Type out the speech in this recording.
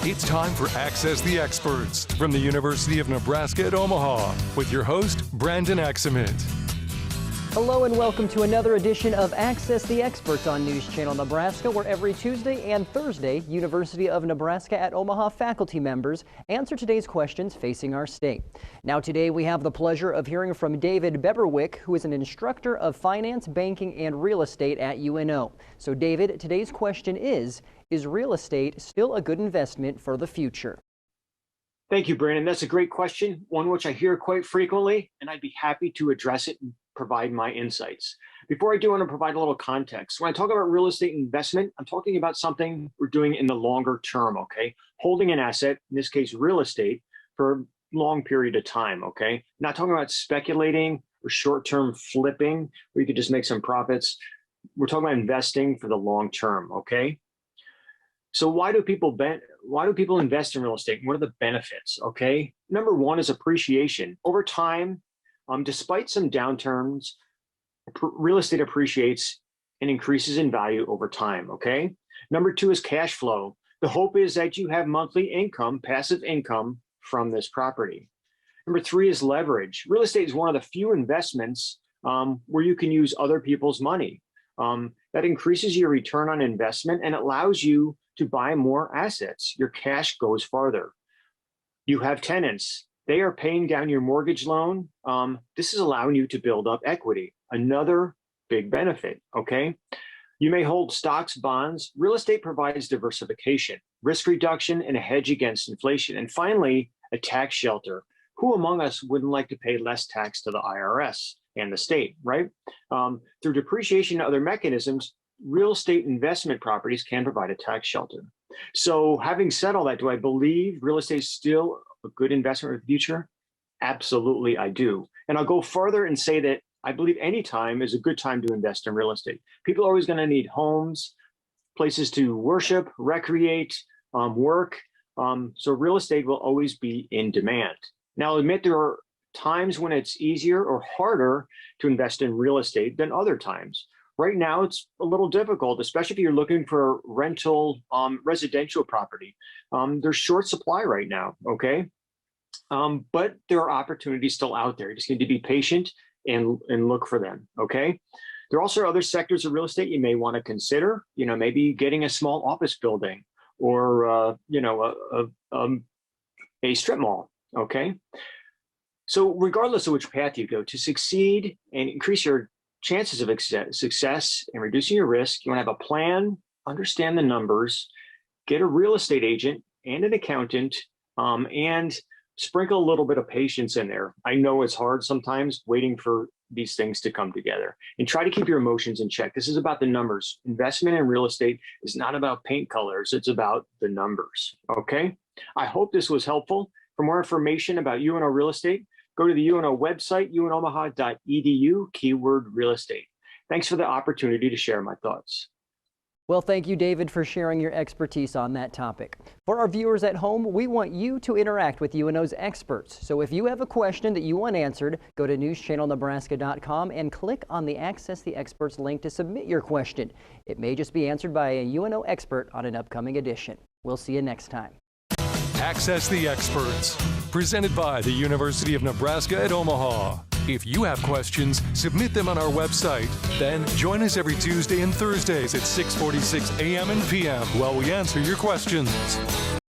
It's time for Access the Experts from the University of Nebraska at Omaha with your host, Brandon Axamit. Hello and welcome to another edition of Access the Experts on News Channel Nebraska, where every Tuesday and Thursday, University of Nebraska at Omaha faculty members answer today's questions facing our state. Now today we have the pleasure of hearing from David Beberwyk, who is an instructor of finance, banking, and real estate at UNO. So David, today's question is real estate still a good investment for the future? Thank you, Brandon. That's a great question, one which I hear quite frequently, and I'd be happy to address it and provide my insights. Before I do, I want to provide a little context. When I talk about real estate investment, I'm talking about something we're doing in the longer term, okay? Holding an asset, in this case, real estate, for a long period of time, okay? Not talking about speculating or short-term flipping, where you could just make some profits. We're talking about investing for the long term, okay? So why do people invest in real estate? What are the benefits, okay? Number one is appreciation. Over time, despite some downturns, real estate appreciates and increases in value over time, okay? Number two is cash flow. The hope is that you have monthly income, passive income from this property. Number three is leverage. Real estate is one of the few investments where you can use other people's money. That increases your return on investment and allows you to buy more assets. Your cash goes farther. You have tenants. They are paying down your mortgage loan. This is allowing you to build up equity. Another big benefit, okay? You may hold stocks, bonds. Real estate provides diversification, risk reduction, and a hedge against inflation. And finally, a tax shelter. Who among us wouldn't like to pay less tax to the IRS and the state, right? Through depreciation and other mechanisms, real estate investment properties can provide a tax shelter. So having said all that, do I believe real estate is still a good investment for the future? Absolutely, I do. And I'll go further and say that I believe any time is a good time to invest in real estate. People are always going to need homes, places to worship, recreate, work. So real estate will always be in demand. Now, I'll admit there are times when it's easier or harder to invest in real estate than other times. Right now, it's a little difficult, especially if you're looking for rental residential property. There's short supply right now, okay? But there are opportunities still out there. You just need to be patient and look for them, okay? There are also other sectors of real estate you may want to consider, maybe getting a small office building or, a strip mall, okay? So regardless of which path you go, to succeed and increase your chances of success and reducing your risk, you want to have a plan, understand the numbers, get a real estate agent and an accountant, and sprinkle a little bit of patience in there. I know it's hard sometimes waiting for these things to come together, and try to keep your emotions in check. This is about the numbers. Investment in real estate is not about paint colors. It's about the numbers, okay? I hope this was helpful. For more information about UNO real estate, go to the UNO website, unomaha.edu, keyword real estate. Thanks for the opportunity to share my thoughts. Well, thank you, David, for sharing your expertise on that topic. For our viewers at home, we want you to interact with UNO's experts. So if you have a question that you want answered, go to newschannelnebraska.com and click on the Access the Experts link to submit your question. It may just be answered by a UNO expert on an upcoming edition. We'll see you next time. Access the Experts, presented by the University of Nebraska at Omaha. If you have questions, submit them on our website. Then join us every Tuesday and Thursdays at 6:46 a.m. and p.m. while we answer your questions.